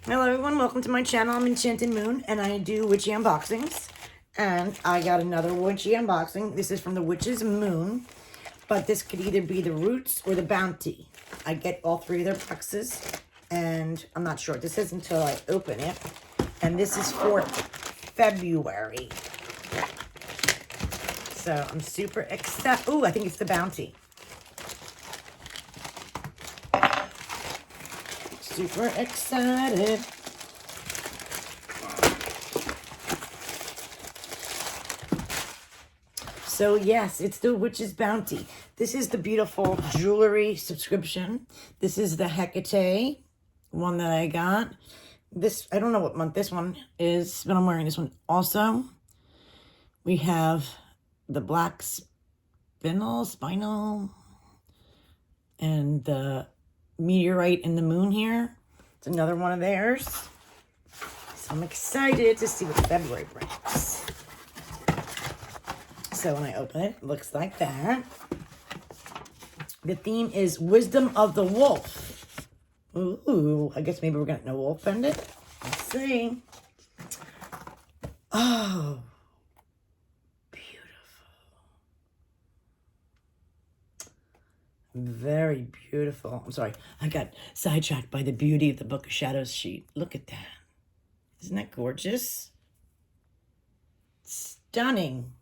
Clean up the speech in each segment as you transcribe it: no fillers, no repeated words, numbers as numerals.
Hello everyone, welcome to my channel. I'm Enchanted Moon and I do witchy unboxings. And I got another witchy unboxing. This is from the Witch's Moon, but this could either be the Roots or the Bounty. I get all three of their boxes and I'm not sure what this is until I open it. And this is for February. So I'm super excited. Oh, I think it's the Bounty. Super excited. So yes, it's the Witch's Bounty. This is the beautiful jewelry subscription. This is the Hecate one that I got. This, I don't know what month this one is, but I'm wearing this one also. We have the black spinel, and the meteorite in the moon here. It's another one of theirs. So I'm excited to see what February brings. So when I open it, it looks like that. The theme is Wisdom of the Wolf. Ooh, I guess maybe we're going to know Wolf Pendant. Let's see. Oh, beautiful. Very beautiful. I'm sorry, I got sidetracked by the beauty of the Book of Shadows sheet. Look at that. Isn't that gorgeous? Stunning.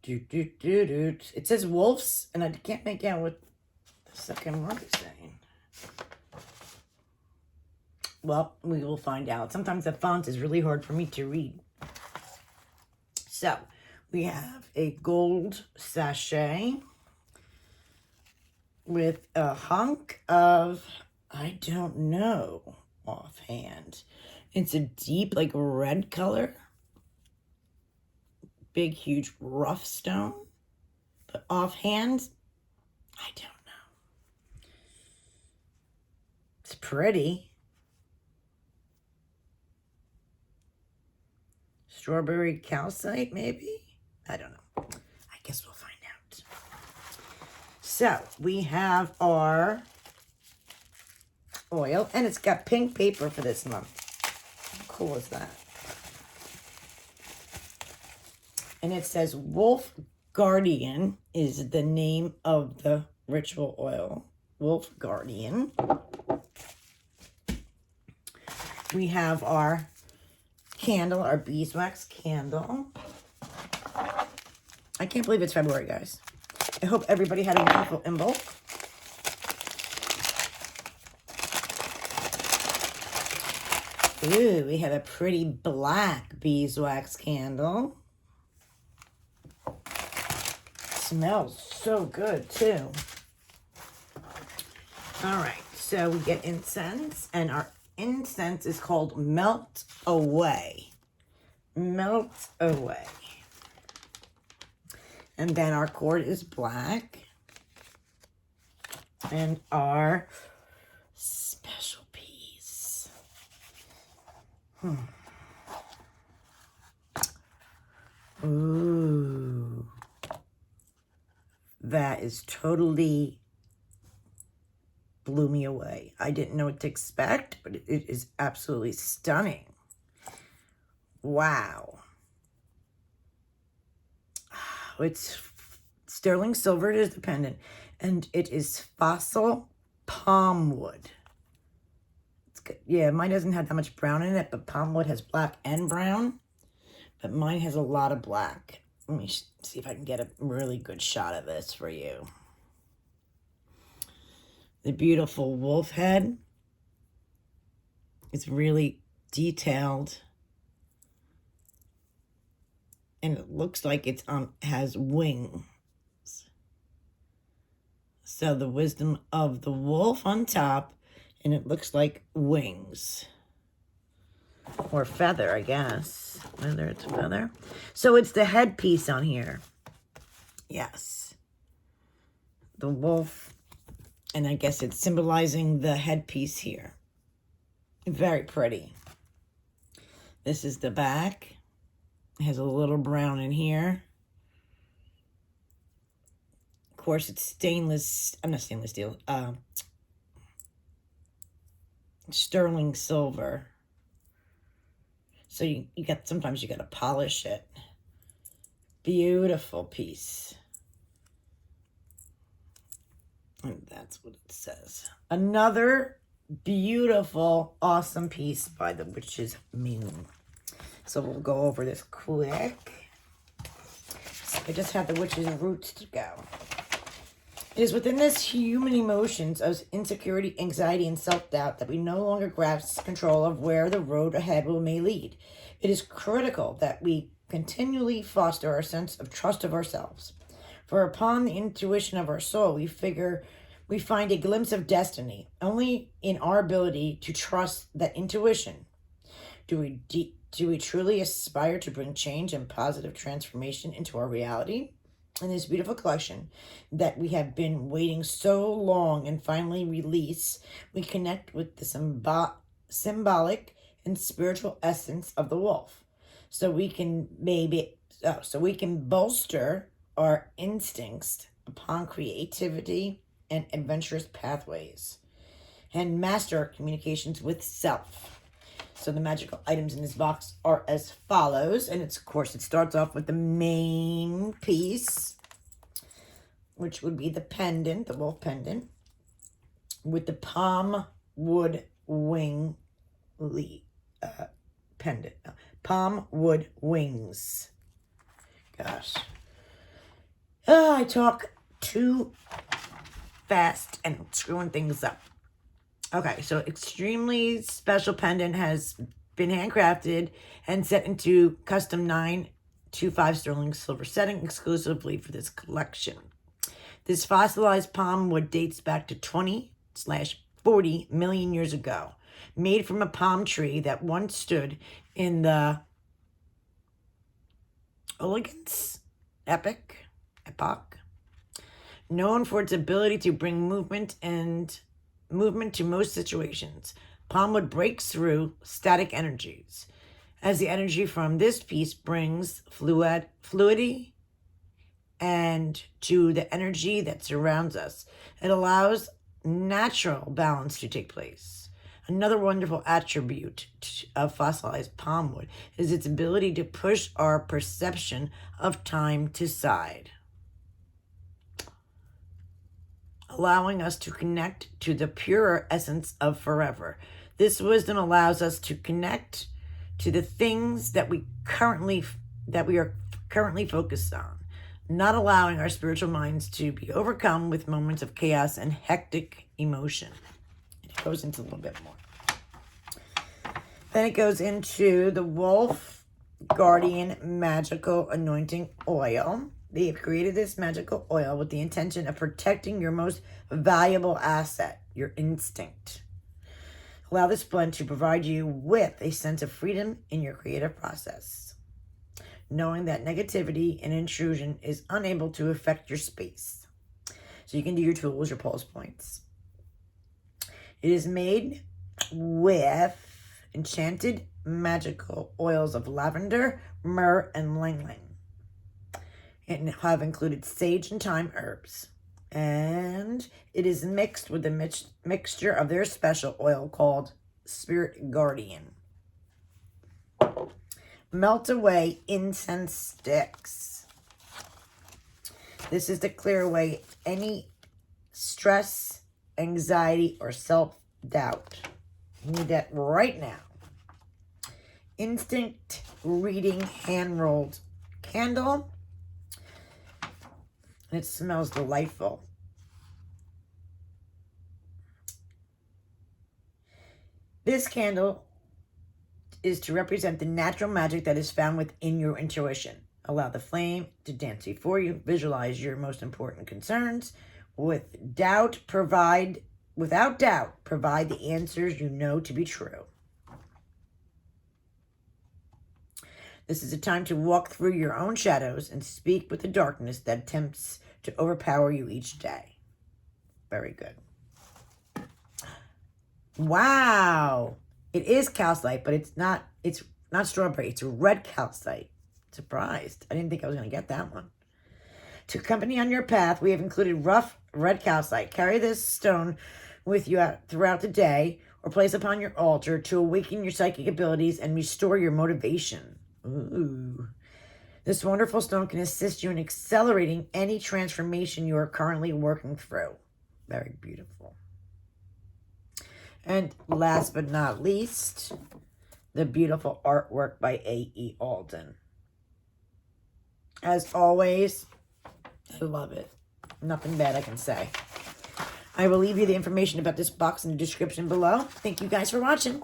It says wolves, and I can't make out what the second word is saying. Well, we will find out. Sometimes the font is really hard for me to read. So, we have a gold sachet with a hunk of, I don't know offhand. It's a deep, like, red color. Big, huge, rough stone. But offhand, I don't know. It's pretty. Strawberry calcite, maybe? I don't know. I guess we'll find out. So, we have our oil, and it's got pink paper for this month. How cool is that? And it says Wolf Guardian is the name of the ritual oil. Wolf Guardian. We have our candle, our beeswax candle. I can't believe it's February, guys. I hope everybody had a wonderful Imbolc. Ooh, we have a pretty black beeswax candle. Smells so good too. All right, so we get incense, and our incense is called Melt Away. Melt Away. And then our cord is black. And our special piece. Ooh. That is totally blew me away. I didn't know what to expect, but it is absolutely stunning. Wow. It's sterling silver. It is the pendant, and it is fossil palm wood. It's good. Yeah, mine doesn't have that much brown in it, but palm wood has black and brown, but mine has a lot of black. Let me see if I can get a really good shot of this for you. The beautiful wolf head. It's really detailed. And it looks like it's has wings. So the wisdom of the wolf on top, and it looks like wings. Or feather, I guess. Whether it's feather. So it's the headpiece on here. Yes. The wolf. And I guess it's symbolizing the headpiece here. Very pretty. This is the back. It has a little brown in here. Of course, it's stainless. I'm not stainless steel. sterling silver. So sometimes you got to polish it. Beautiful piece. And that's what it says. Another beautiful, awesome piece by the Witch's Moon. So we'll go over this quick. So I just have the Witch's Roots to go. It is within this human emotions of insecurity, anxiety, and self-doubt that we no longer grasp control of where the road ahead may lead. It is critical that we continually foster our sense of trust of ourselves. For upon the intuition of our soul, we find a glimpse of destiny. Only in our ability to trust that intuition do we truly aspire to bring change and positive transformation into our reality. In this beautiful collection that we have been waiting so long and finally release, we connect with the symbolic and spiritual essence of the wolf. So we can bolster our instincts upon creativity and adventurous pathways and master our communications with self. So the magical items in this box are as follows. And it's, of course, it starts off with the main piece, which would be the pendant, the wolf pendant, with the palm wood wing pendant. Palm wood wings. Gosh. I talk too fast and screwing things up. Okay, so extremely special pendant has been handcrafted and set into custom 925 sterling silver setting exclusively for this collection. This fossilized palm wood dates back to 20/40 million years ago, made from a palm tree that once stood in the Oligans epoch, known for its ability to bring movement to most situations. Palmwood breaks through static energies, as the energy from this piece brings fluidity and to the energy that surrounds us. It allows natural balance to take place. Another wonderful attribute of fossilized palmwood is its ability to push our perception of time to side, allowing us to connect to the pure essence of forever. This wisdom allows us to connect to the things that we are currently focused on, not allowing our spiritual minds to be overcome with moments of chaos and hectic emotion. It goes into a little bit more. Then it goes into the Wolf Guardian Magical Anointing Oil. They have created this magical oil with the intention of protecting your most valuable asset, your instinct. Allow this blend to provide you with a sense of freedom in your creative process, knowing that negativity and intrusion is unable to affect your space. So you can do your tools, your pulse points. It is made with enchanted magical oils of lavender, myrrh, and ylang-ylang. And have included sage and thyme herbs. And it is mixed with a mixture of their special oil called Spirit Guardian. Melt away incense sticks. This is to clear away any stress, anxiety, or self-doubt. You need that right now. Instinct reading hand-rolled candle. It smells delightful. This candle is to represent the natural magic that is found within your intuition. Allow the flame to dance before you. Visualize your most important concerns. Without doubt, provide the answers you know to be true. This is a time to walk through your own shadows and speak with the darkness that attempts to overpower you each day. Very good. Wow. It is calcite, but it's not strawberry. It's a red calcite. Surprised. I didn't think I was going to get that one. To accompany on your path, we have included rough red calcite. Carry this stone with you throughout the day or place upon your altar to awaken your psychic abilities and restore your motivation. Ooh. This wonderful stone can assist you in accelerating any transformation you are currently working through. Very beautiful. And last but not least, the beautiful artwork by A.E. Alden. As always, I love it. Nothing bad I can say. I will leave you the information about this box in the description below. Thank you guys for watching.